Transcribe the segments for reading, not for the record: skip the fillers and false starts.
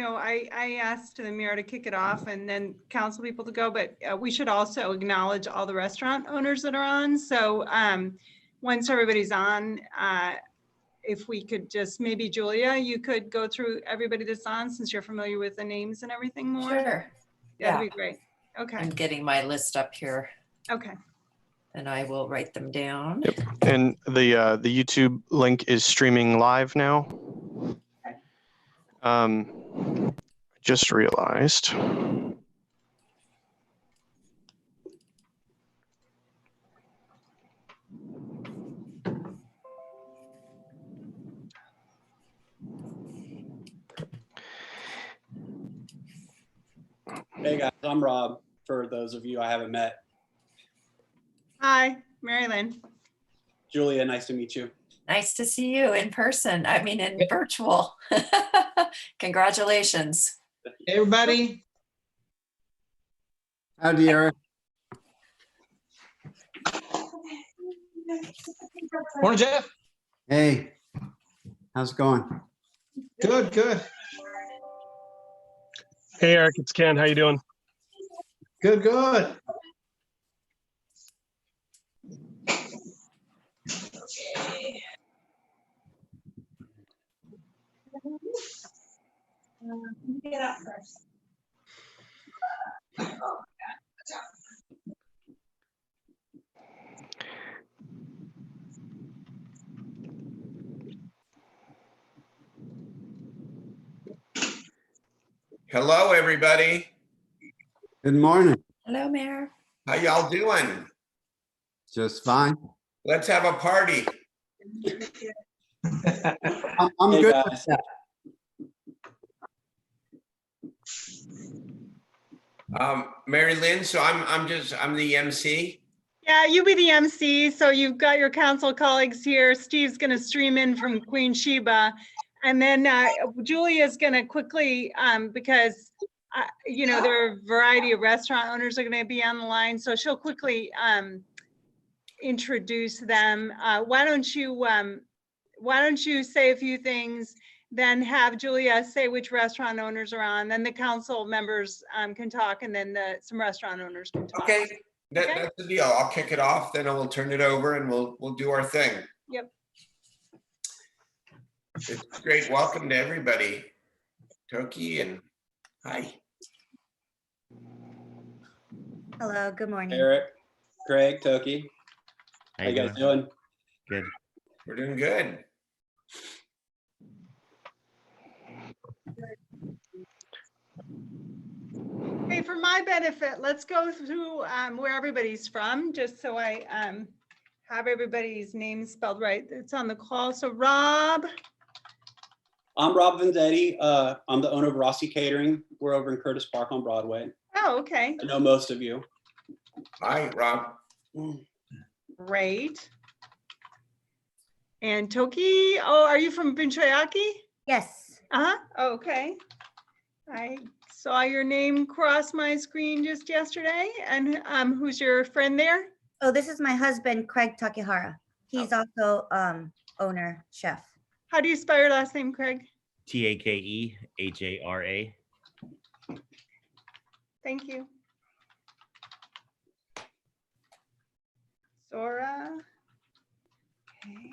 I asked the mayor to kick it off and then council people to go, but we should also acknowledge all the restaurant owners that are on. So once everybody's on, if we could just, maybe Julia, you could go through everybody that's on since you're familiar with the names and everything more. Sure. That'd be great. Okay. I'm getting my list up here. Okay. And I will write them down. Yep. And the YouTube link is streaming live now. Just realized. Hey guys, I'm Rob, for those of you I haven't met. Hi, Mary Lynn. Julia, nice to meet you. Nice to see you in person. I mean, in virtual. Congratulations. Hey, everybody. Howdy, Eric. Morning, Jeff. Hey, how's it going? Good, good. Hey, Eric, it's Ken. How you doing? Good, good. Get up first. Hello, everybody. Good morning. Hello, Mayor. How y'all doing? Just fine. Let's have a party. I'm Hey, good. guys. Mary Lynn, so I'm the MC. Yeah, you be the MC. So you've got your council colleagues here. Steve's going to stream in from Queen Sheba. And then Julia's going to quickly, because, there are a variety of restaurant owners are going to be on the line. So she'll quickly introduce them. Why don't you say a few things, then have Julia say which restaurant owners are on, then the council members can talk, and then some restaurant owners can talk. Okay, that's the deal. I'll kick it off, then I will turn it over and we'll do our thing. Yep. It's great. Welcome to everybody. Toki and hi. Hello, good morning. Eric, Craig, Toki. How you guys doing? Good. We're doing good. Hey, for my benefit, let's go through where everybody's from, just so I have everybody's name spelled right. It's on the call. So Rob. I'm Rob Vendetti. I'm the owner of Rossi Catering. We're over in Curtis Park on Broadway. Oh, okay. I know most of you. Hi, Rob. Great. And Toki, oh, are you from Binchoyaki? Yes. Uh-huh, okay. I saw your name cross my screen just yesterday. And who's your friend there? Oh, this is my husband, Craig Takehara. He's also owner, chef. How do you spell your last name, Craig? Takehara. Thank you. Sora. Okay.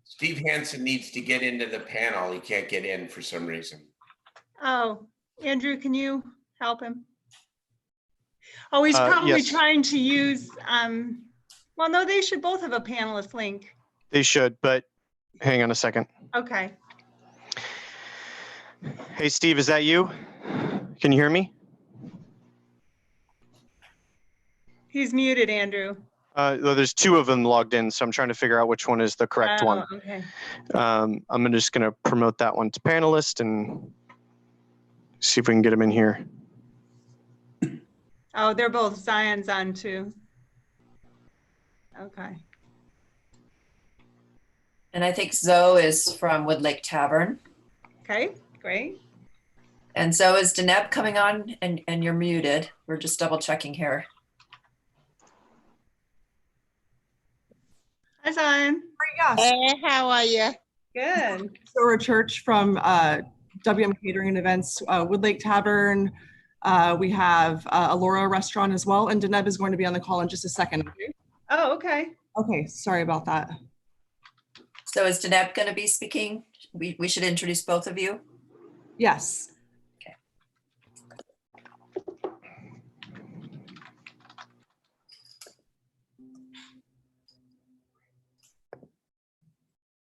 Steve Hansen needs to get into the panel. He can't get in for some reason. Oh, Andrew, can you help him? Oh, he's probably yes. trying to use, well, no, they should both have a panelist link. They should, but hang on a second. Okay. Hey, Steve, is that you? Can you hear me? He's muted, Andrew. Well, there's two of them logged in, so I'm trying to figure out which one is the correct one. Okay. I'm just going to promote that one to panelist and see if we can get him in here. Oh, they're both Zion's on too. Okay. And I think Zoe is from Woodlake Tavern. Okay, great. And so is Deneb coming on, and you're muted. We're just double checking here. Hi, Zion. Hey, how are you? Good. Sora Church from WM Catering and Events, Wood Lake Tavern. We have Alora Restaurant as well, and Deneb is going to be on the call in just a second. Okay? Oh, okay. Okay, sorry about that. So is Deneb going to be speaking? We should introduce both of you. Yes.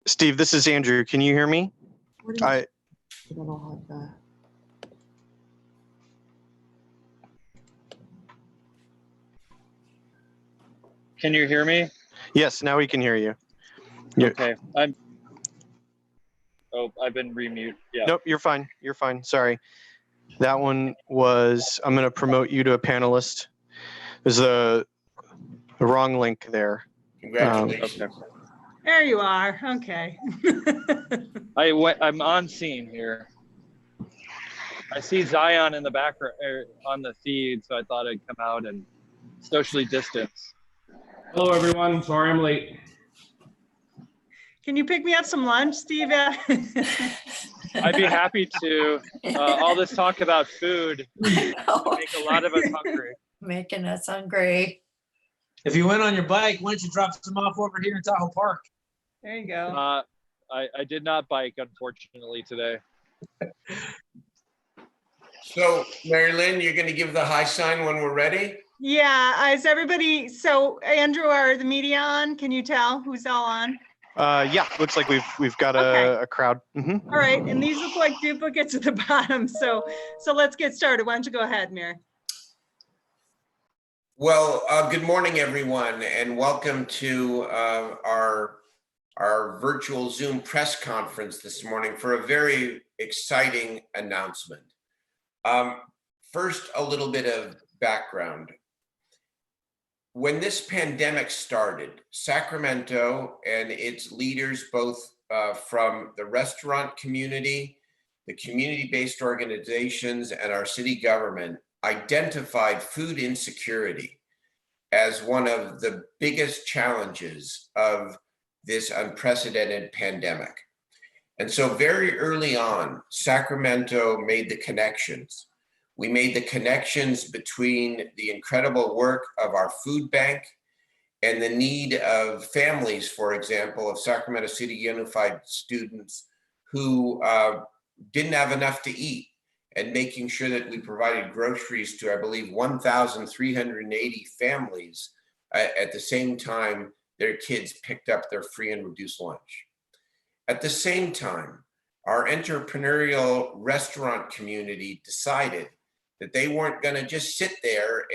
Steve, this is Andrew. Can you hear me? I Can you hear me? Yes, now we can hear you. Okay. I've been remute. Yeah. Nope, you're fine. You're fine. Sorry. That one was, I'm going to promote you to a panelist. There's a wrong link there. Congratulations. Okay. There you are. Okay. I'm on scene here. I see Zion in the background on the feed, so I thought I'd come out and socially distance. Hello, everyone. Sorry I'm late. Can you pick me up some lunch, Steve? I'd be happy to. All this talk about food make a lot of us hungry. Making us hungry. If you went on your bike, why don't you drop some off over here in Tahoe Park? There you go. I did not bike, unfortunately, today. So, Mary Lynn, you're going to give the high sign when we're ready? Yeah, is everybody, so Andrew, are the media on? Can you tell who's all on? Yeah, looks like we've got Okay. a crowd. Mhm. All right, and these look like duplicates at the bottom. So let's get started. Why don't you go ahead, Mir? Well, good morning, everyone, and welcome to our virtual Zoom press conference this morning for a very exciting announcement. First, a little bit of background. When this pandemic started, Sacramento and its leaders, both from the restaurant community, the community-based organizations, and our city government, identified food insecurity as one of the biggest challenges of this unprecedented pandemic. And so very early on, Sacramento made the connections. We made the connections between the incredible work of our food bank and the need of families, for example, of Sacramento City Unified students who didn't have enough to eat, and making sure that we provided groceries to, I believe, 1,380 families at the same time their kids picked up their free and reduced lunch. At the same time, our entrepreneurial restaurant community decided that they weren't going to just sit there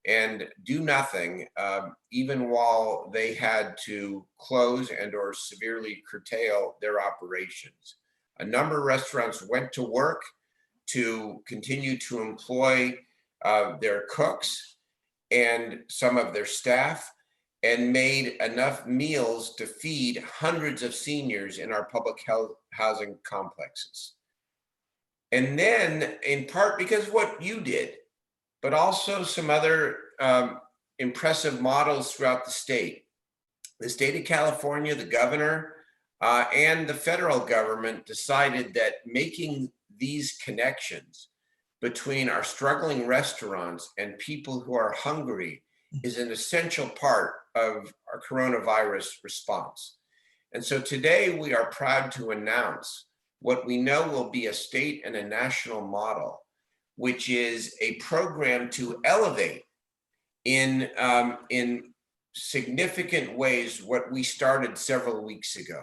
and do nothing, even while they had to close and or severely curtail their operations. A number of restaurants went to work to continue to employ their cooks and some of their staff, and made enough meals to feed hundreds of seniors in our public health housing complexes. And then, in part because of what you did, but also some other impressive models throughout the state of California, the governor, and the federal government decided that making these connections between our struggling restaurants and people who are hungry is an essential part of our coronavirus response. And so today we are proud to announce what we know will be a state and a national model, which is a program to elevate in significant ways what we started several weeks ago.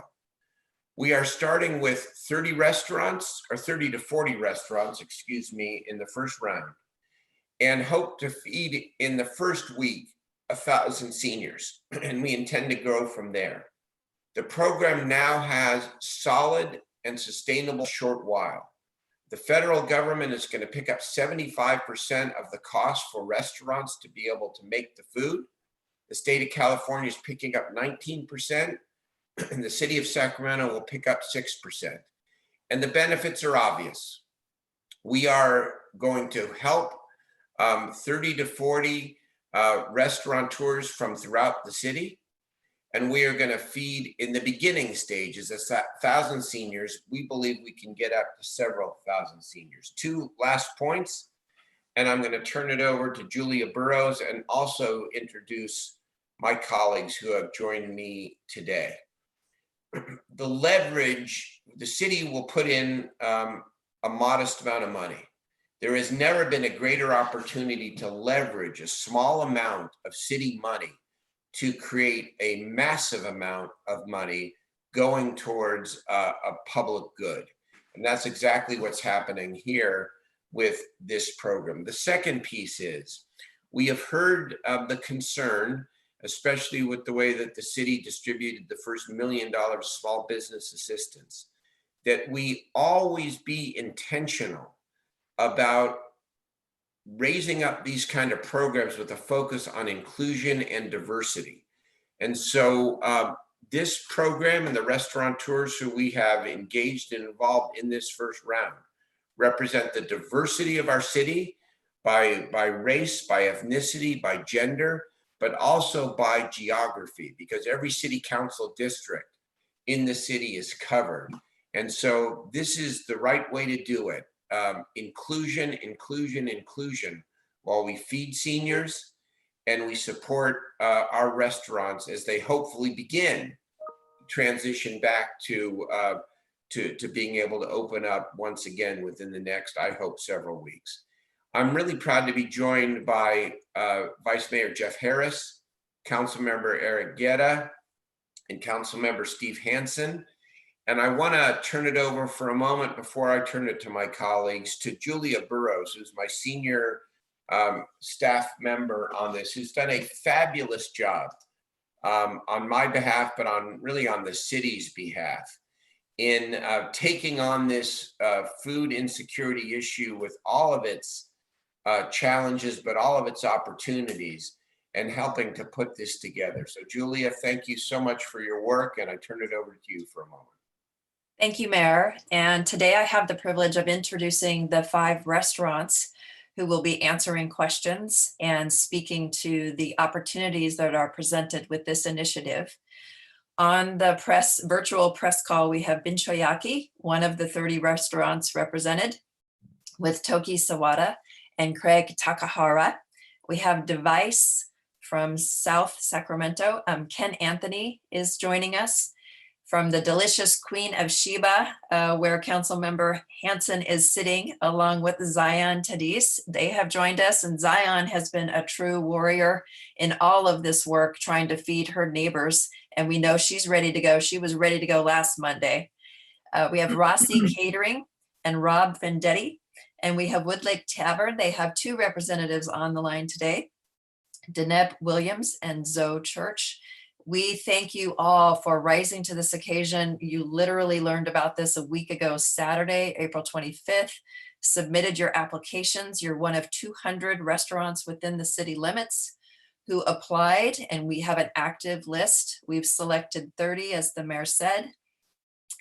We are starting with 30 restaurants, or 30 to 40 restaurants, excuse me, in the first round, and hope to feed in the first week 1,000 seniors, and we intend to grow from there. The program now has solid and sustainable short while. The federal government is going to pick up 75% of the cost for restaurants to be able to make the food. The state of California is picking up 19%, and the city of Sacramento will pick up 6%. And the benefits are obvious. We are going to help 30 to 40 restaurateurs from throughout the city. And we are going to feed in the beginning stages, 1,000 seniors. We believe we can get up to several thousand seniors. 2 last points, and I'm going to turn it over to Julia Burrows and also introduce my colleagues who have joined me today. The leverage, the city will put in a modest amount of money. There has never been a greater opportunity to leverage a small amount of city money to create a massive amount of money going towards a public good. And that's exactly what's happening here with this program. The second piece is, we have heard the concern, especially with the way that the city distributed the first $1 million small business assistance, that we always be intentional about raising up these kind of programs with a focus on inclusion and diversity. And so this program and the restaurateurs who we have engaged and involved in this first round represent the diversity of our city by race, by ethnicity, by gender, but also by geography, because every city council district in the city is covered. And so this is the right way to do it. Inclusion, inclusion, inclusion, while we feed seniors and we support our restaurants as they hopefully begin transition back to being able to open up once again within the next, I hope, several weeks. I'm really proud to be joined by Vice Mayor Jeff Harris, Councilmember Eric Guetta, and Councilmember Steve Hansen. And I want to turn it over for a moment before I turn it to my colleagues to Julia Burrows, who's my senior staff member on this, who's done a fabulous job on my behalf, but really on the city's behalf in taking on this food insecurity issue with all of its challenges, but all of its opportunities, and helping to put this together. So Julia, thank you so much for your work, and I turn it over to you for a moment. Thank you, Mayor. And today I have the privilege of introducing the 5 restaurants who will be answering questions and speaking to the opportunities that are presented with this initiative. On the virtual press call, we have Binchoyaki, one of the 30 restaurants represented, with Toki Sawada and Craig Takahara. We have Device from South Sacramento. Ken Anthony is joining us from the delicious Queen of Sheba, where Councilmember Hansen is sitting along with Zion Tadis. They have joined us, and Zion has been a true warrior in all of this work, trying to feed her neighbors. And we know she's ready to go. She was ready to go last Monday. We have Rossi Catering and Rob Vendetti, and we have Woodlake Tavern. They have 2 representatives on the line today, Deneb Williams and Zoe Church. We thank you all for rising to this occasion. You literally learned about this a week ago, Saturday, April 25th, submitted your applications. You're one of 200 restaurants within the city limits who applied, and we have an active list. We've selected 30, as the mayor said,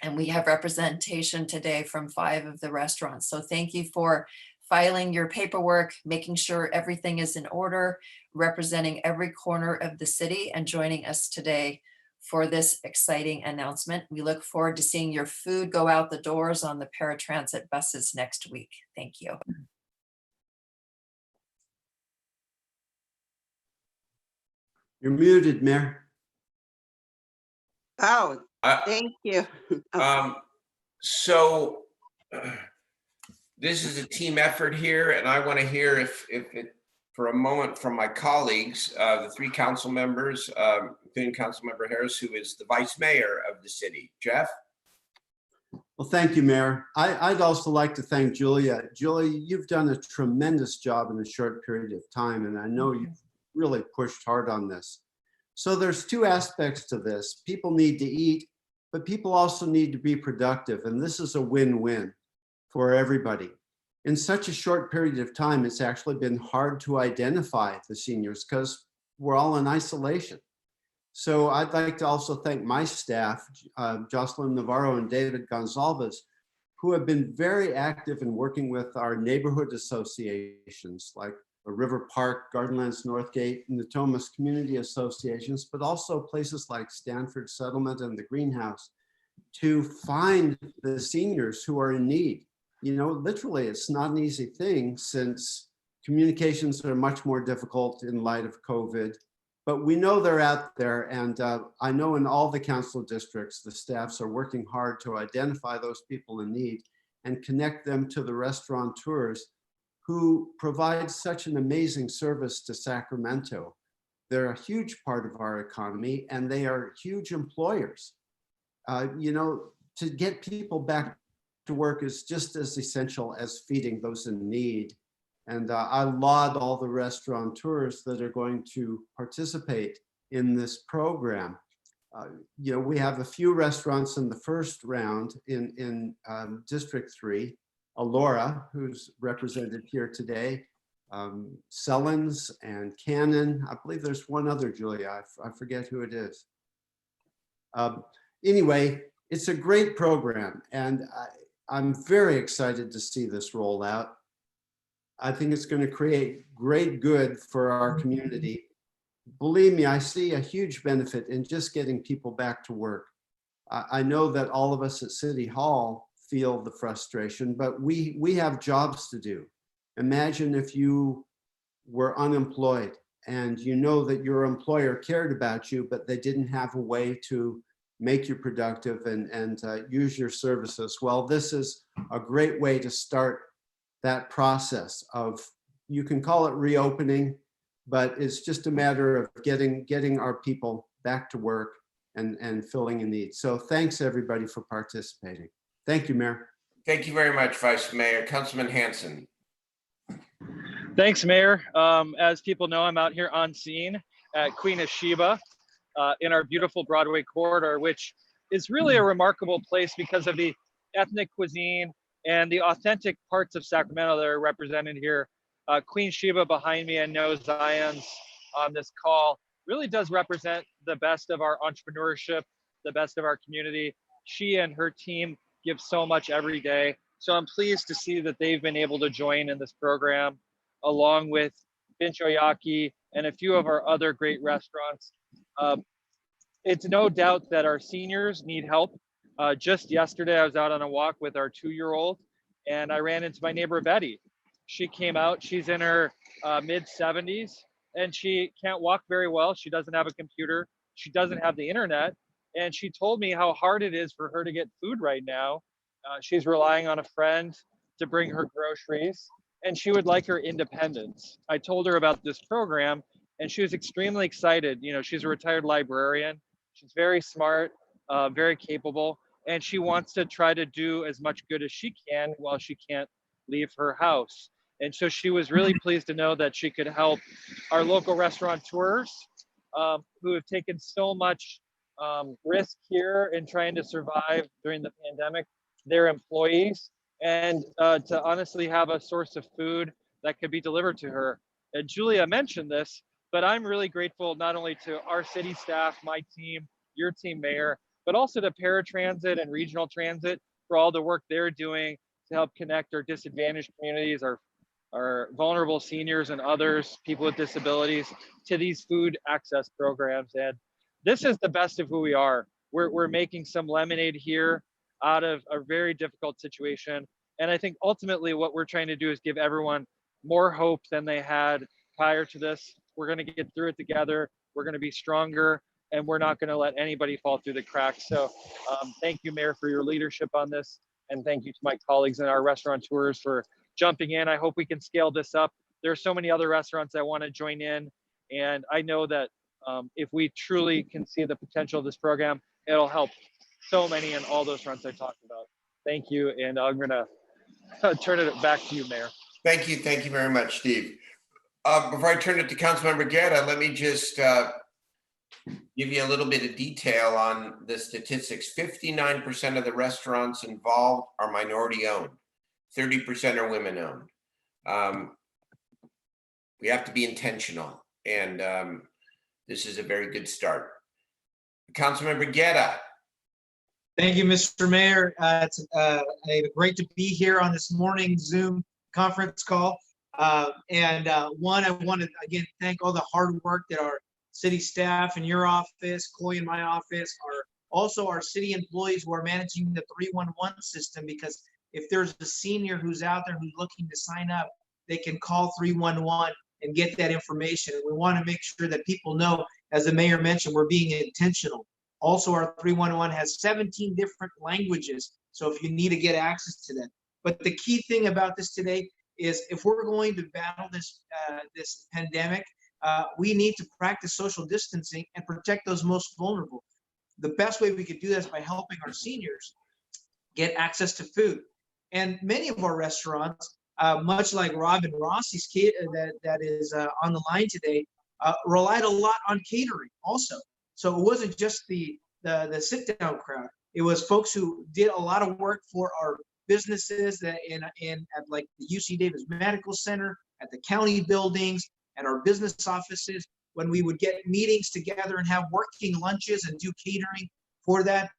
and we have representation today from 5 of the restaurants. So thank you for filing your paperwork, making sure everything is in order, representing every corner of the city, and joining us today for this exciting announcement. We look forward to seeing your food go out the doors on the paratransit buses next week. Thank you. You're muted, Mayor. Oh, thank you. So this is a team effort here, and I want to hear if it, for a moment, from my colleagues, the 3 council members, including Councilmember Harris, who is the vice mayor of the city. Jeff? Well, thank you, Mayor. I'd also like to thank Julia. Julia, you've done a tremendous job in a short period of time, and I know you've really pushed hard on this. So there's 2 aspects to this. People need to eat, but people also need to be productive, and this is a win-win for everybody. In such a short period of time, it's actually been hard to identify the seniors because we're all in isolation. So I'd like to also thank my staff, Jocelyn Navarro and David Gonzalez, who have been very active in working with our neighborhood associations like River Park, Gardenlands Northgate, and the Thomas Community Associations, but also places like Stanford Settlement and the Greenhouse to find the seniors who are in need. You know, literally, it's not an easy thing since communications are much more difficult in light of COVID, but we know they're out there. And I know in all the council districts, the staffs are working hard to identify those people in need and connect them to the restaurateurs who provide such an amazing service to Sacramento. They're a huge part of our economy and they are huge employers. You know, to get people back to work is just as essential as feeding those in need. And I laud all the restaurateurs that are going to participate in this program. You know, we have a few restaurants in the first round in District 3. Alora, who's represented here today, Sellens and Cannon. I believe there's one other, Julia. I forget who it is. Anyway, it's a great program, and I'm very excited to see this roll out. I think it's going to create great good for our community. Believe me, I see a huge benefit in just getting people back to work. I know that all of us at City Hall feel the frustration, but we have jobs to do. Imagine if you were unemployed and you know that your employer cared about you, but they didn't have a way to make you productive and use your services. Well, this is a great way to start that process of, you can call it reopening, but it's just a matter of getting our people back to work and filling a need. So thanks everybody for participating. Thank you, Mayor. Thank you very much, Vice Mayor. Councilman Hanson. Thanks, Mayor. As people know, I'm out here on scene at Queen of Sheba in our beautiful Broadway corridor, which is really a remarkable place because of the ethnic cuisine and the authentic parts of Sacramento that are represented here. Queen Sheba behind me, and No Zion's on this call, really does represent the best of our entrepreneurship, the best of our community. She and her team give so much every day. So I'm pleased to see that they've been able to join in this program, along with Binchoyaki and a few of our other great restaurants. It's no doubt that our seniors need help. Just yesterday, I was out on a walk with our 2-year-old, and I ran into my neighbor, Betty. She came out, she's in her mid-70s, and she can't walk very well. She doesn't have a computer. She doesn't have the internet. And she told me how hard it is for her to get food right now. She's relying on a friend to bring her groceries, and she would like her independence. I told her about this program, and she was extremely excited. You know, she's a retired librarian. She's very smart, very capable, and she wants to try to do as much good as she can while she can't leave her house. And so she was really pleased to know that she could help our local restaurateurs who have taken so much risk here in trying to survive during the pandemic, their employees, and to honestly have a source of food that could be delivered to her. And Julia mentioned this, but I'm really grateful not only to our city staff, my team, your team, Mayor, but also to paratransit and regional transit for all the work they're doing to help connect our disadvantaged communities, our vulnerable seniors and others, people with disabilities, to these food access programs. And this is the best of who we are. We're making some lemonade here out of a very difficult situation. And I think ultimately what we're trying to do is give everyone more hope than they had prior to this. We're gonna get through it together. We're gonna be stronger, and we're not gonna let anybody fall through the cracks. So thank you, Mayor, for your leadership on this. And thank you to my colleagues and our restaurateurs for jumping in. I hope we can scale this up. There are so many other restaurants that wanna join in. And I know that if we truly can see the potential of this program, it'll help so many in all those fronts I talked about. Thank you, and I'm gonna turn it back to you, Mayor. Thank you very much, Steve. Before I turn it to Councilmember Guerra, let me just give you a little bit of detail on the statistics. 59% of the restaurants involved are minority owned. 30% are women owned. We have to be intentional, and this is a very good start. Councilmember Guerra. Thank you, Mr. Mayor. It's great to be here on this morning Zoom conference call. One, I want to again thank all the hard work that our city staff in your office, Coy in my office, also our city employees who are managing the 311 system, because if there's a senior who's out there who's looking to sign up, they can call 311 and get that information. We want to make sure that people know, as the mayor mentioned, we're being intentional. Also, our 311 has 17 different languages, so if you need to get access to that. But the key thing about this today is if we're going to battle this pandemic, we need to practice social distancing and protect those most vulnerable. The best way we could do this by helping our seniors get access to food. And many of our restaurants, much like Rob and Rossi's that is on the line today, relied a lot on catering also. So it wasn't just the sit-down crowd. It was folks who did a lot of work for our businesses that at like the UC Davis Medical Center, at the county buildings, at our business offices, when we would get meetings together and have working lunches and do catering for that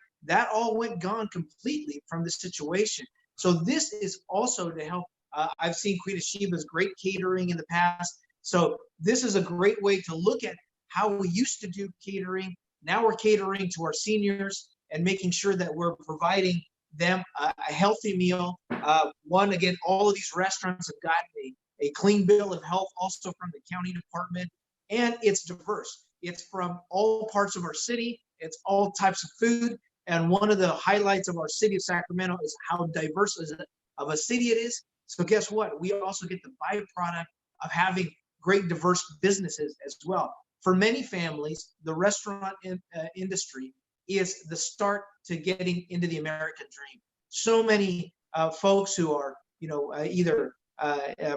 all went gone completely from the situation. So this is also to help. I've seen Queen of Sheba's great catering in the past. So this is a great way to look at how we used to do catering. Now we're catering to our seniors and making sure that we're providing them a healthy meal. One, again, all of these restaurants have gotten a clean bill of health also from the county department, and it's diverse. It's from all parts of our city. It's all types of food. And one of the highlights of our city of Sacramento is how diverse of a city it is. So guess what? We also get the byproduct of having great diverse businesses as well. For many families, the restaurant industry is the start to getting into the American dream. So many folks who are, either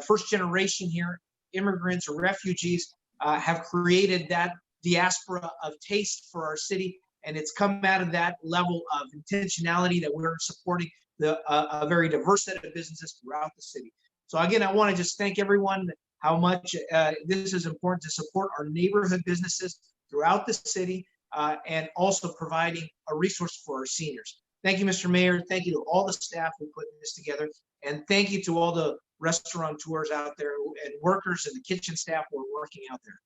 first generation here, immigrants or refugees, have created that diaspora of taste for our city. And it's come out of that level of intentionality that we're supporting a very diverse set of businesses throughout the city. So again, I want to just thank everyone how much this is important to support our neighborhood businesses throughout the city, and also providing a resource for our seniors. Thank you, Mr. Mayor. Thank you to all the staff who put this together. And thank you to all the restaurateurs out there and workers and the kitchen staff who are working out there.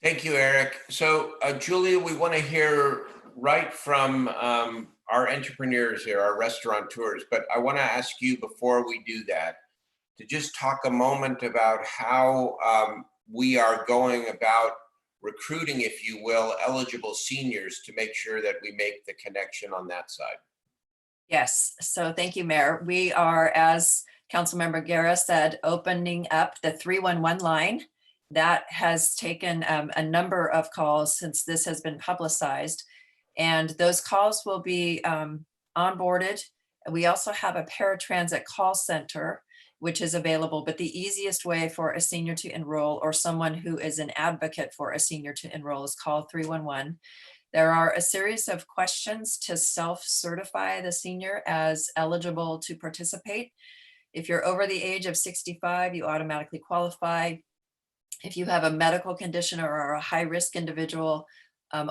Thank you, Eric. So Julia, we want to hear right from our entrepreneurs here, our restaurateurs, but I want to ask you before we do that, to just talk a moment about how we are going about recruiting, if you will, eligible seniors to make sure that we make the connection on that side. Yes, so thank you, Mayor. We are, as Councilmember Guerra said, opening up the 311 line. That has taken a number of calls since this has been publicized, and those calls will be onboarded. We also have a paratransit call center, which is available, but the easiest way for a senior to enroll or someone who is an advocate for a senior to enroll is call 311. There are a series of questions to self-certify the senior as eligible to participate. If you're over the age of 65, you automatically qualify. If you have a medical condition or are a high-risk individual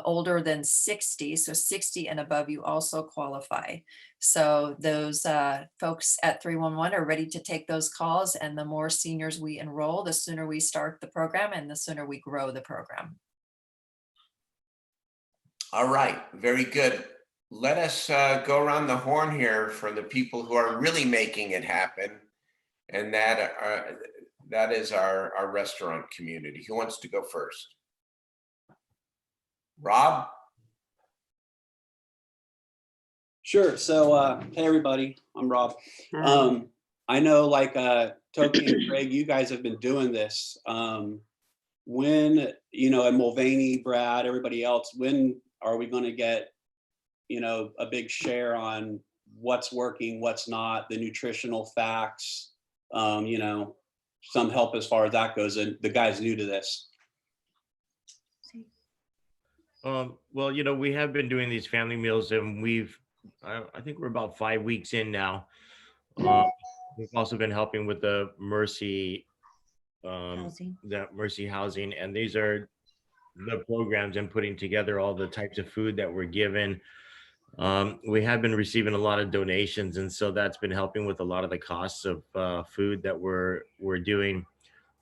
older than 60, so 60 and above, you also qualify. So those folks at 311 are ready to take those calls, and the more seniors we enroll, the sooner we start the program and the sooner we grow the program. All right, very good. Let us go around the horn here for the people who are really making it happen, and that is our restaurant community. Who wants to go first? Rob? Sure. So, hey, everybody, I'm Rob. I know, like Toki and Craig, you guys have been doing this. When, and Mulvaney, Brad, everybody else, when are we going to get, a big share on what's working, what's not, the nutritional facts, some help as far as that goes, and the guy's new to this. Well, we have been doing these family meals, and I think we're about 5 weeks in now. We've also been helping with the Mercy housing, and these are the programs and putting together all the types of food that we're given. We have been receiving a lot of donations, and so that's been helping with a lot of the costs of food that we're doing.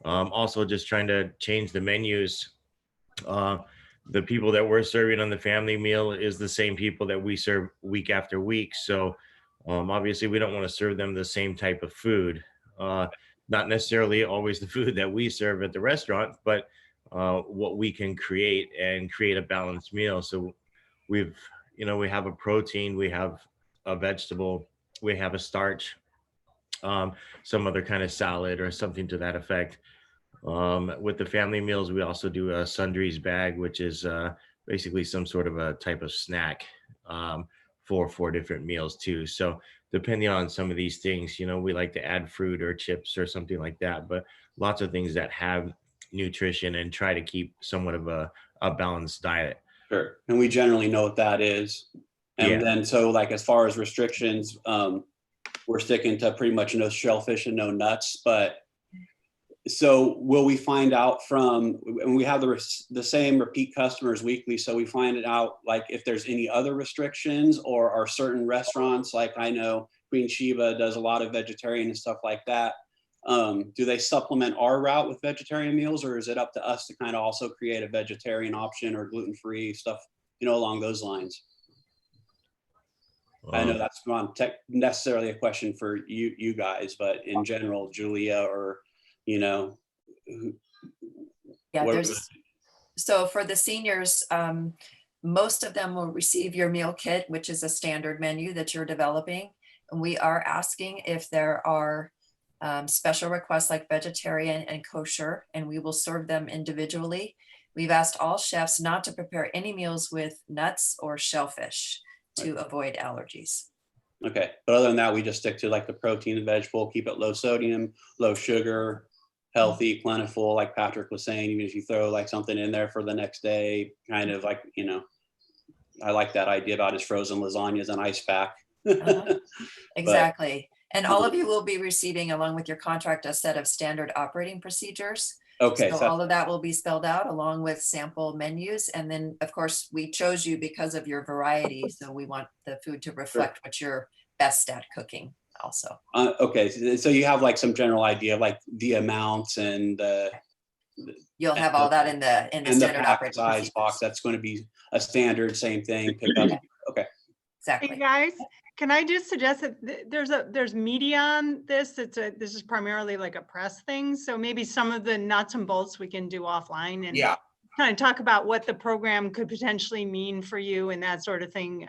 Also, just trying to change the menus. Uh, the people that we're serving on the family meal is the same people that we serve week after week. So obviously, we don't want to serve them the same type of food. Not necessarily always the food that we serve at the restaurant, but what we can create and create a balanced meal. So we've, we have a protein, we have a vegetable, we have a starch, some other kind of salad or something to that effect. With the family meals, we also do a sundries bag, which is basically some sort of a type of snack for 4 different meals too. So depending on some of these things, we like to add fruit or chips or something like that, but lots of things that have nutrition and try to keep somewhat of a balanced diet. Sure. And we generally know what that is. And Yeah. then, so like, as far as restrictions, we're sticking to pretty much no shellfish and no nuts, but so will we find out from, and we have the same repeat customers weekly, so we find it out like if there's any other restrictions, or are certain restaurants, like I know Queen Sheba does a lot of vegetarian and stuff like that. Do they supplement our route with vegetarian meals, or is it up to us to kind of also create a vegetarian option or gluten-free stuff, along those lines? I know that's not necessarily a question for you guys, but in general, Julia, or Yeah, so for the seniors, most of them will receive your meal kit, which is a standard menu that you're developing. And we are asking if there are special requests like vegetarian and kosher, and we will serve them individually. We've asked all chefs not to prepare any meals with nuts or shellfish to avoid allergies. Okay, but other than that, we just stick to like the protein and vegetable, keep it low sodium, low sugar, healthy, plentiful, like Patrick was saying. Even if you throw like something in there for the next day, kind of like, I like that idea about his frozen lasagnas and ice pack. Exactly. And all of you will be receiving, along with your contract, a set of standard operating procedures. Okay. So all of that will be spelled out along with sample menus. And then, of course, we chose you because of your variety. So we want the food to reflect what you're best at cooking also. Okay. So you have like some general idea of like the amounts and you'll have all that in the standard operating size procedures. box. That's going to be a standard, same thing. Pick up. Okay. Exactly. Hey guys, can I just suggest that there's media on this? This is primarily like a press thing. So maybe some of the nuts and bolts we can do offline and kind of talk about what the program could potentially mean for you and that sort of thing.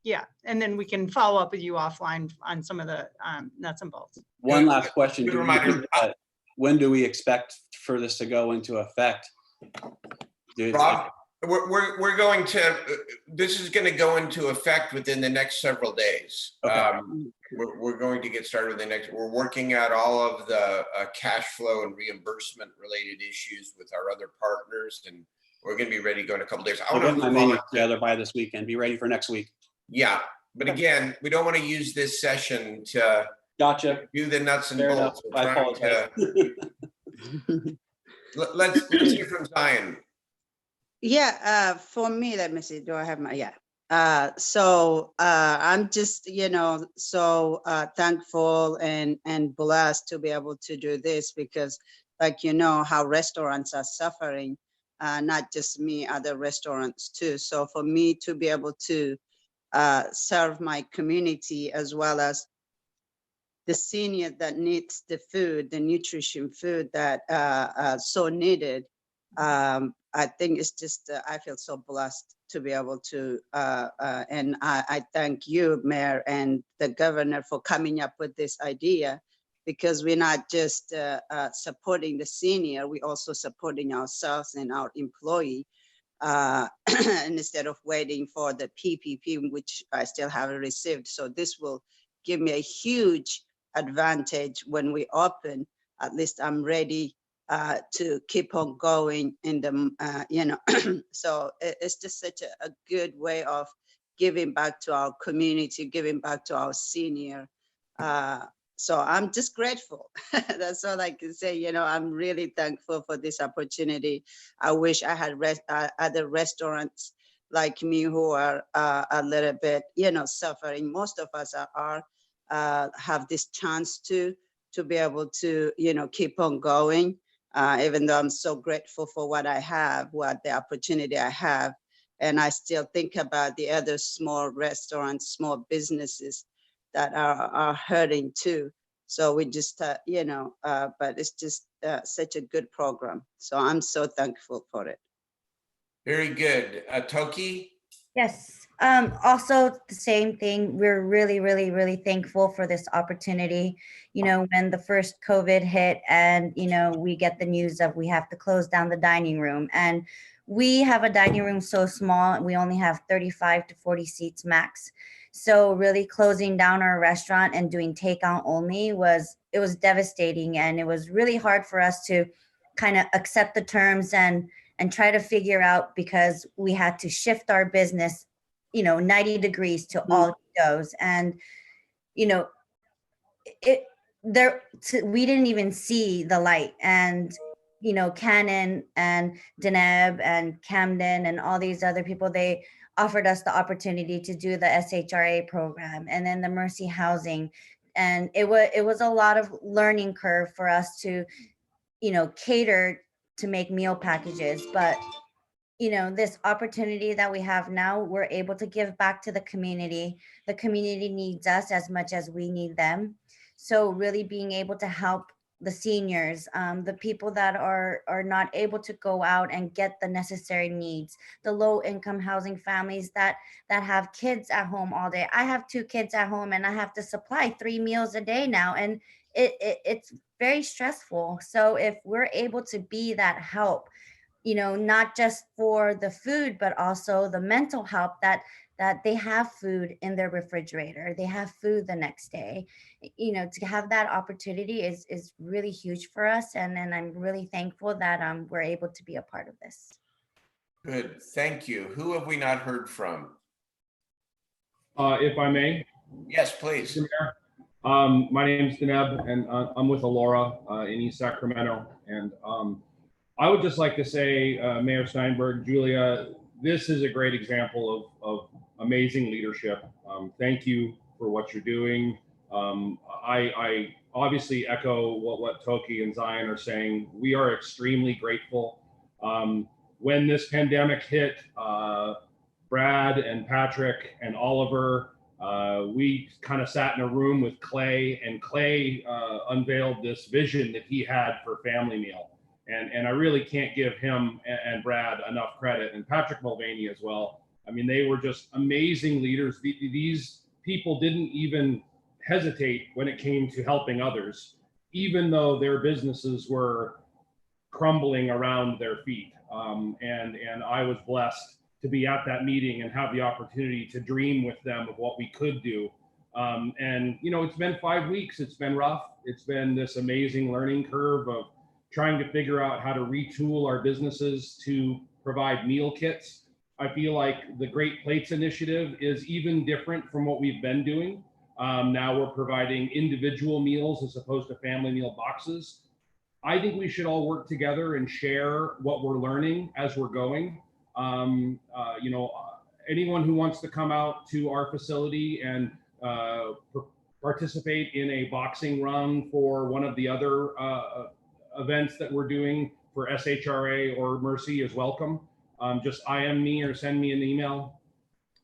Yeah, and then we can follow up with you offline on some of the nuts and bolts. One last question. When do we expect for this to go into effect? Rob, we're going to, this is going to go into effect within the next several days. Okay. We're going to get started with we're working out all of the cash flow and reimbursement related issues with our other partners, and we're going to be ready to go in a couple days. I'll get my menu together by this weekend. Be ready for next week. Yeah, but again, we don't want to use this session to do the nuts and bolts. I apologize. Let's hear from Zion. Yeah, for me, let me see. Do I have my I'm just, so thankful and blessed to be able to do this, because like, how restaurants are suffering, not just me, other restaurants too. So for me to be able to serve my community as well as the senior that needs the food, the nutrition food that so needed. I think it's just, I feel so blessed to be able to, and I thank you, Mayor, and the governor for coming up with this idea, because we're not just supporting the senior, we're also supporting ourselves and our employee. And instead of waiting for the PPP, which I still haven't received. So this will give me a huge advantage when we open. At least I'm ready to keep on going in the, so it's just such a good way of giving back to our community, giving back to our senior. So I'm just grateful. That's all I can say. I'm really thankful for this opportunity. I wish I had other restaurants like me who are a little bit, suffering. Most of us are have this chance to be able to, keep on going. Even though I'm so grateful for what I have, what the opportunity I have. And I still think about the other small restaurants, small businesses that are hurting too. So we just, but it's just such a good program. So I'm so thankful for it. Very good. Toki? Yes. Also the same thing. We're really, really, really thankful for this opportunity. When the first COVID hit and, we get the news of we have to close down the dining room, and we have a dining room so small, we only have 35 to 40 seats max. So really closing down our restaurant and doing takeout only was devastating. And it was really hard for us to kind of accept the terms and try to figure out, because we had to shift our business, 90 degrees to all goes. And, we didn't even see the light. And, Canon and Deneb and Camden and all these other people, they offered us the opportunity to do the SHRA program and then the Mercy Housing. And it was a lot of learning curve for us to, cater to make meal packages. But this opportunity that we have now, we're able to give back to the community. The community needs us as much as we need them. So really being able to help the seniors, the people that are not able to go out and get the necessary needs, the low income housing families that have kids at home all day. I have 2 kids at home and I have to supply 3 meals a day now. And it's very stressful. So if we're able to be that help, not just for the food, but also the mental help, that they have food in their refrigerator, they have food the next day, to have that opportunity is really huge for us. And I'm really thankful that we're able to be a part of this. Good, thank you. Who have we not heard from? If I may. Yes, please. My name is Deneb, and I'm with Alora in East Sacramento. And I would just like to say, Mayor Steinberg, Julia, this is a great example of amazing leadership. Thank you for what you're doing. I obviously echo what Toki and Zion are saying. We are extremely grateful. When this pandemic hit, Brad and Patrick and Oliver, we kind of sat in a room with Clay, and Clay unveiled this vision that he had for Family Meal. And I really can't give him and Brad enough credit, and Patrick Mulvaney as well. I mean, they were just amazing leaders. These people didn't even hesitate when it came to helping others, even though their businesses were crumbling around their feet. And I was blessed to be at that meeting and have the opportunity to dream with them of what we could do. And, it's been 5 weeks. It's been rough. It's been this amazing learning curve of trying to figure out how to retool our businesses to provide meal kits. I feel like the Great Plates initiative is even different from what we've been doing. Now we're providing individual meals as opposed to family meal boxes. I think we should all work together and share what we're learning as we're going. Anyone who wants to come out to our facility and participate in a boxing run for one of the other events that we're doing for SHRA or Mercy is welcome. Just IM me or send me an email.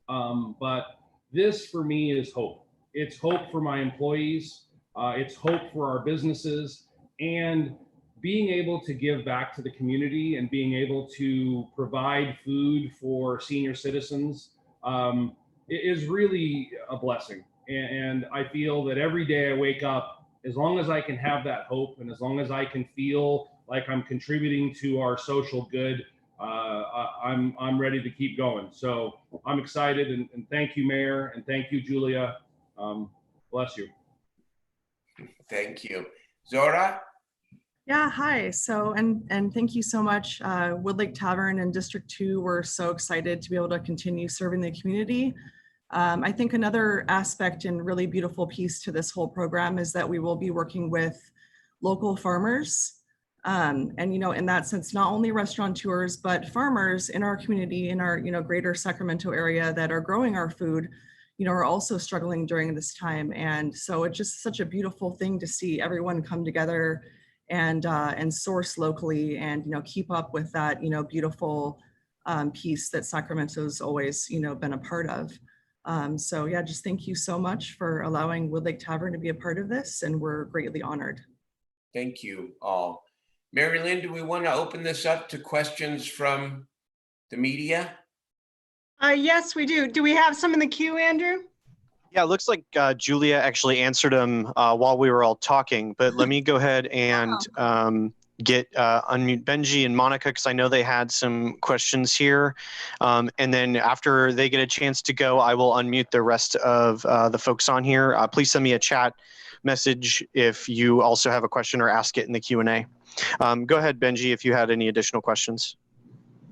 But this for me is hope. It's hope for my employees. It's hope for our businesses, and being able to give back to the community and being able to provide food for senior citizens is really a blessing. And I feel that every day I wake up, as long as I can have that hope and as long as I can feel like I'm contributing to our social good, I'm ready to keep going. So I'm excited, and thank you, Mayor, and thank you, Julia. Bless you. Thank you. Zora? Yeah, hi. So, and thank you so much. Wood Lake Tavern and District 2, we're so excited to be able to continue serving the community. I think another aspect and really beautiful piece to this whole program is that we will be working with local farmers And, in that sense, not only restaurateurs, but farmers in our community, in our, greater Sacramento area that are growing our food, are also struggling during this time. And so it's just such a beautiful thing to see everyone come together and source locally and, keep up with that, beautiful piece that Sacramento's always, been a part of. So yeah, just thank you so much for allowing Wood Lake Tavern to be a part of this, and we're greatly honored. Thank you all. Mary Lynn, do we want to open this up to questions from the media? Yes, we do. Do we have some in the queue, Andrew? Yeah, it looks like Julia actually answered them while we were all talking, but let me go ahead and get unmute Benji and Monica, because I know they had some questions here. And then after they get a chance to go, I will unmute the rest of the folks on here. Please send me a chat message if you also have a question or ask it in the Q&A. Go ahead, Benji, if you had any additional questions.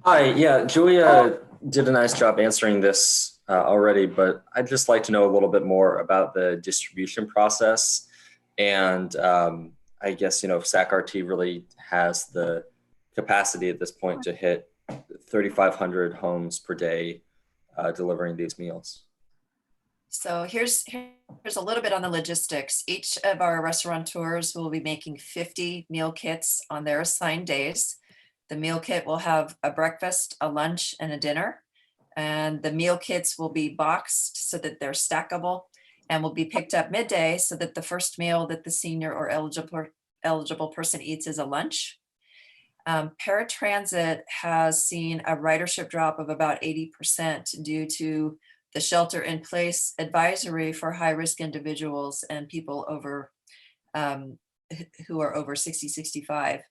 Hi, yeah, Julia did a nice job answering this already, but I'd just like to know a little bit more about the distribution process. And I guess, if SAC-RT really has the capacity at this point to hit 3,500 homes per day delivering these meals. So here's a little bit on the logistics. Each of our restaurateurs will be making 50 meal kits on their assigned days. The meal kit will have a breakfast, a lunch, and a dinner. And the meal kits will be boxed so that they're stackable and will be picked up midday so that the first meal that the senior or eligible person eats is a lunch. Paratransit has seen a ridership drop of about 80% due to the shelter in place advisory for high-risk individuals and people over who are over 60, 65.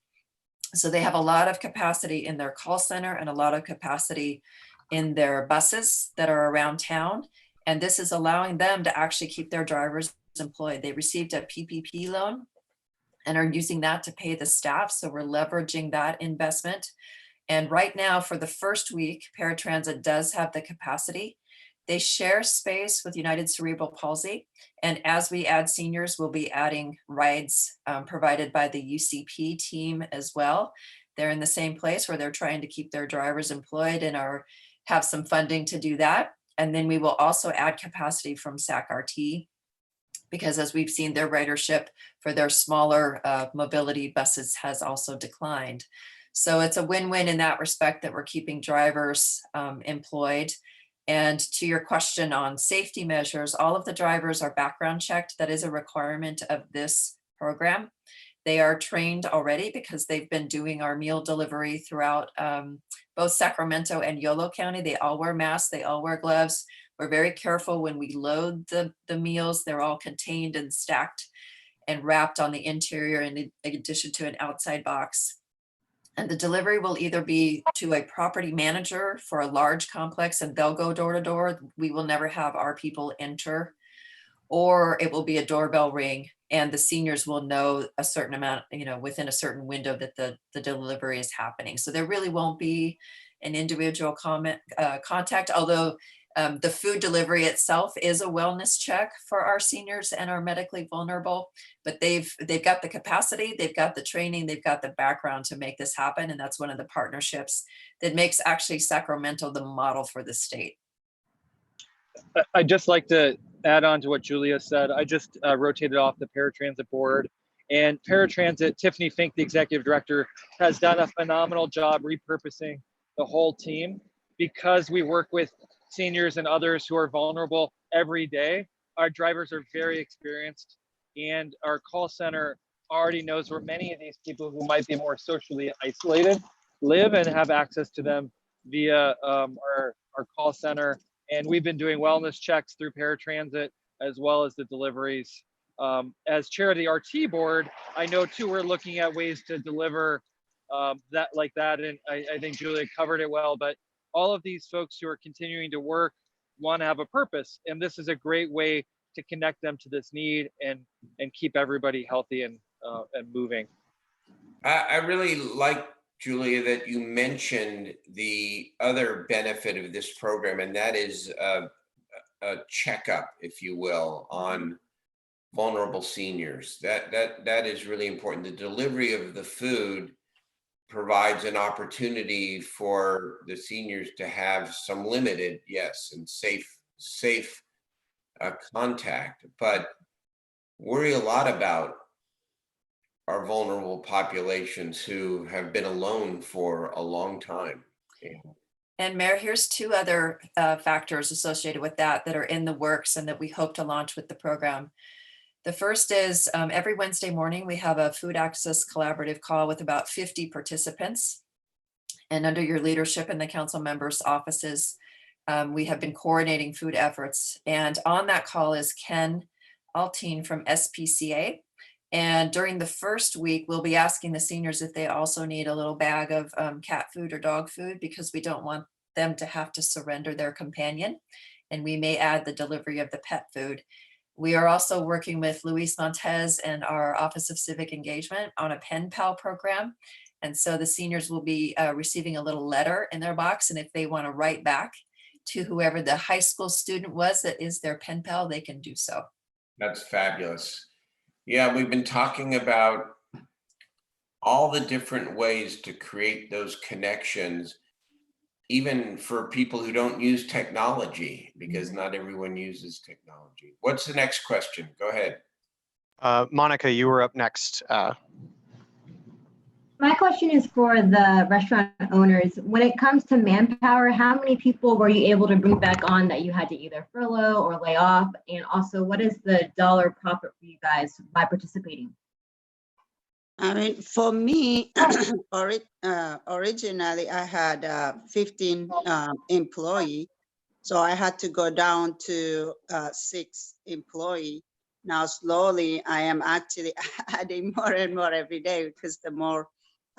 So they have a lot of capacity in their call center and a lot of capacity in their buses that are around town. And this is allowing them to actually keep their drivers employed. They received a PPP loan and are using that to pay the staff. So we're leveraging that investment. And right now for the first week, Paratransit does have the capacity. They share space with United Cerebral Palsy. And as we add seniors, we'll be adding rides provided by the UCP team as well. They're in the same place where they're trying to keep their drivers employed and have some funding to do that. And then we will also add capacity from SAC-RT, because as we've seen, their ridership for their smaller mobility buses has also declined. So it's a win-win in that respect that we're keeping drivers employed. And to your question on safety measures, all of the drivers are background checked. That is a requirement of this program. They are trained already because they've been doing our meal delivery throughout both Sacramento and Yolo County. They all wear masks, they all wear gloves. We're very careful when we load the meals. They're all contained and stacked and wrapped on the interior in addition to an outside box. And the delivery will either be to a property manager for a large complex and they'll go door to door. We will never have our people enter, or it will be a doorbell ring and the seniors will know a certain amount, within a certain window that the delivery is happening. So there really won't be an individual contact, although the food delivery itself is a wellness check for our seniors and our medically vulnerable, but they've got the capacity, they've got the training, they've got the background to make this happen. And that's one of the partnerships that makes actually Sacramento the model for the state. I'd just like to add on to what Julia said. I just rotated off the Paratransit board, and Paratransit, Tiffany Fink, the executive director, has done a phenomenal job repurposing the whole team, because we work with seniors and others who are vulnerable every day. Our drivers are very experienced, and our call center already knows where many of these people who might be more socially isolated live and have access to them via our call center. And we've been doing wellness checks through Paratransit as well as the deliveries. As chair of the RT board, I know too, we're looking at ways to deliver that like that. And I think Julia covered it well, but all of these folks who are continuing to work want to have a purpose. And this is a great way to connect them to this need and keep everybody healthy and moving. I really like, Julia, that you mentioned the other benefit of this program, and that is a checkup, if you will, on vulnerable seniors. That is really important. The delivery of the food provides an opportunity for the seniors to have some limited, yes, and safe contact, but worry a lot about our vulnerable populations who have been alone for a long time. And Mayor, here's two other factors associated with that are in the works and that we hope to launch with the program. The first is every Wednesday morning, we have a food access collaborative call with about 50 participants. And under your leadership and the council members' offices, we have been coordinating food efforts. And on that call is Ken Altine from SPCA. And during the first week, we'll be asking the seniors if they also need a little bag of cat food or dog food, because we don't want them to have to surrender their companion. And we may add the delivery of the pet food. We are also working with Luis Montez and our Office of Civic Engagement on a pen pal program. And so the seniors will be receiving a little letter in their box. And if they want to write back to whoever the high school student was that is their pen pal, they can do so. That's fabulous. Yeah, we've been talking about all the different ways to create those connections, even for people who don't use technology, because not everyone uses technology. What's the next question? Go ahead. Monica, you were up next. My question is for the restaurant owners. When it comes to manpower, how many people were you able to bring back on that you had to either furlough or lay off? And also, what is the dollar profit for you guys by participating? I mean, for me, originally I had 15 employee, so I had to go down to 6 employee. Now slowly I am actually adding more and more every day, because the more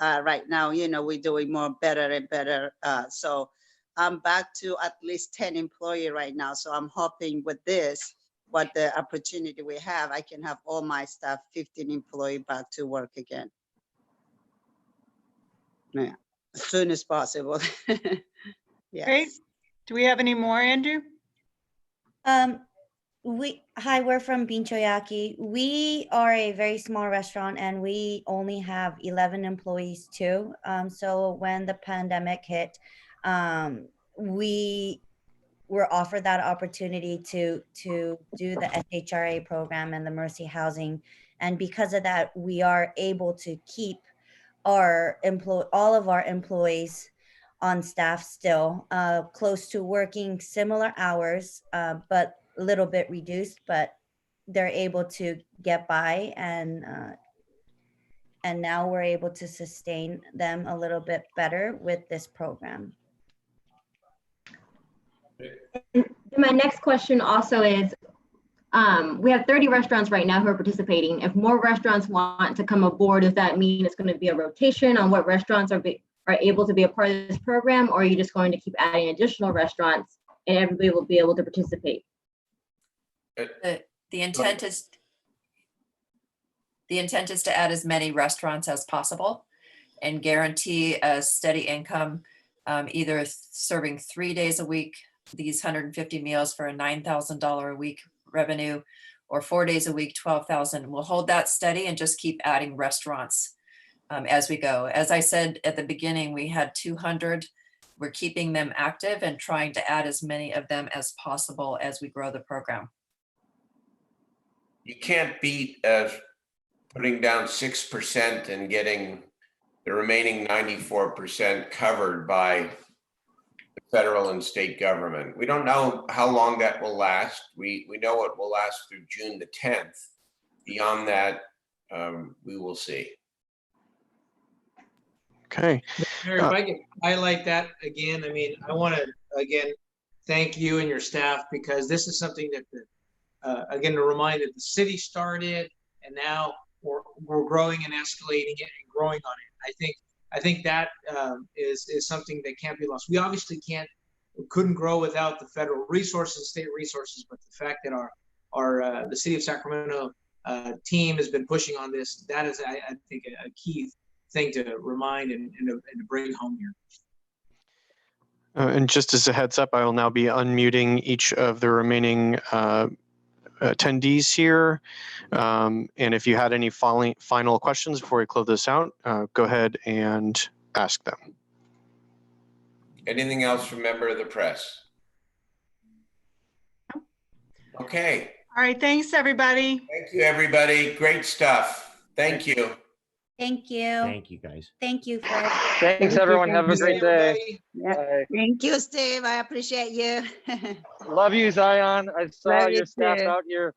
right now, you know, we're doing more better and better. So I'm back to at least 10 employee right now. So I'm hoping with this, what the opportunity we have, I can have all my staff, 15 employee back to work again. Yeah, as soon as possible. Yes. Great. Do we have any more, Andrew? Hi, we're from Binchoyaki. We are a very small restaurant and we only have 11 employees too. So when the pandemic hit, we were offered that opportunity to do the SHRA program and the Mercy Housing. And because of that, we are able to keep all of our employees on staff still, close to working similar hours, but a little bit reduced, but they're able to get by, and now we're able to sustain them a little bit better with this program. My next question also is, we have 30 restaurants right now who are participating. If more restaurants want to come aboard, does that mean it's going to be a rotation on what restaurants are able to be a part of this program, or are you just going to keep adding additional restaurants and everybody will be able to participate? The intent is to add as many restaurants as possible and guarantee a steady income, either serving 3 days a week, these 150 meals for a $9,000 a week revenue, or 4 days a week, 12,000. We'll hold that steady and just keep adding restaurants as we go. As I said at the beginning, we had 200. We're keeping them active and trying to add as many of them as possible as we grow the program. You can't beat putting down 6% and getting the remaining 94% covered by the federal and state government. We don't know how long that will last. We know it will last through June the 10th. Beyond that, we will see. Okay. Mayor, if I could highlight that again, I mean, I want to again thank you and your staff, because this is something that again, to remind that the city started, and now we're growing and escalating it and growing on it. I think that is something that can't be lost. We obviously couldn't grow without the federal resources, state resources, but the fact that the city of Sacramento team has been pushing on this, that is, I think, a key thing to remind and to bring home here. And just as a heads up, I will now be unmuting each of the remaining attendees here. And if you had any final questions before we close this out, go ahead and ask them. Anything else from member of the press? Okay. All right, thanks, everybody. Thank you, everybody. Great stuff. Thank you. Thank you. Thank you, guys. Thank you, Fred. Thanks, everyone. Have a great day. Yeah. Bye. Thank you, Steve. I appreciate you. Love you, Zion. I saw Love you your staff too. out here